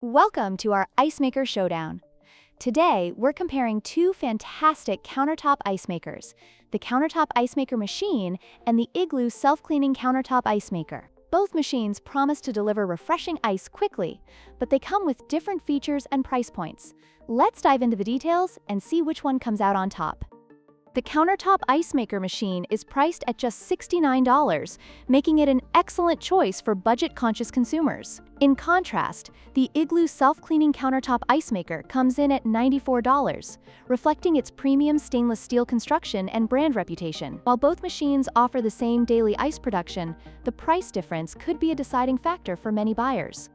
Welcome to our Ice Maker Showdown. Today, we're comparing two fantastic countertop ice makers, the Countertop Ice Maker machine and the Igloo self-cleaning countertop ice maker. Both machines promise to deliver refreshing ice quickly, but they come with different features and price points. Let's dive into the details and see which one comes out on top. The Countertop Ice Maker machine is priced at just $69, making it an excellent choice for budget-conscious consumers. In contrast, the Igloo self-cleaning countertop ice maker comes in at $94, reflecting its premium stainless steel construction and brand reputation. While both machines offer the same daily ice production, the price difference could be a deciding factor for many buyers.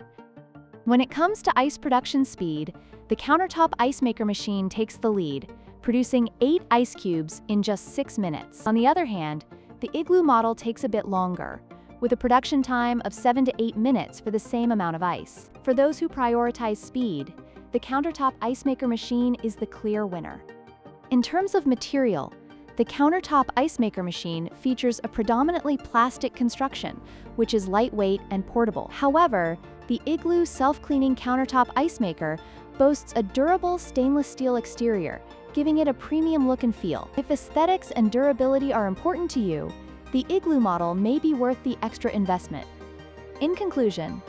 When it comes to ice production speed, the Countertop Ice Maker machine takes the lead, producing 8 ice cubes in just 6 minutes. On the other hand, the Igloo model takes a bit longer, with a production time of 7 to 8 minutes for the same amount of ice. For those who prioritize speed, the Countertop Ice Maker machine is the clear winner. In terms of material, the Countertop Ice Maker machine features a predominantly plastic construction, which is lightweight and portable. However, the Igloo self-cleaning countertop ice maker boasts a durable stainless steel exterior, giving it a premium look and feel. If aesthetics and durability are important to you, the Igloo model may be worth the extra investment. In conclusion,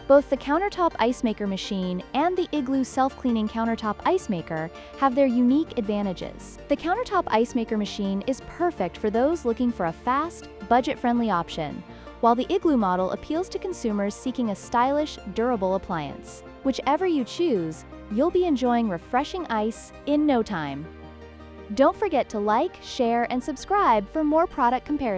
both the Countertop Ice Maker machine and the Igloo self-cleaning countertop ice maker have their unique advantages. The Countertop Ice Maker machine is perfect for those looking for a fast, budget-friendly option, while the Igloo model appeals to consumers seeking a stylish, durable appliance. Whichever you choose, you'll be enjoying refreshing ice in no time. Don't forget to like, share, and subscribe for more product comparisons.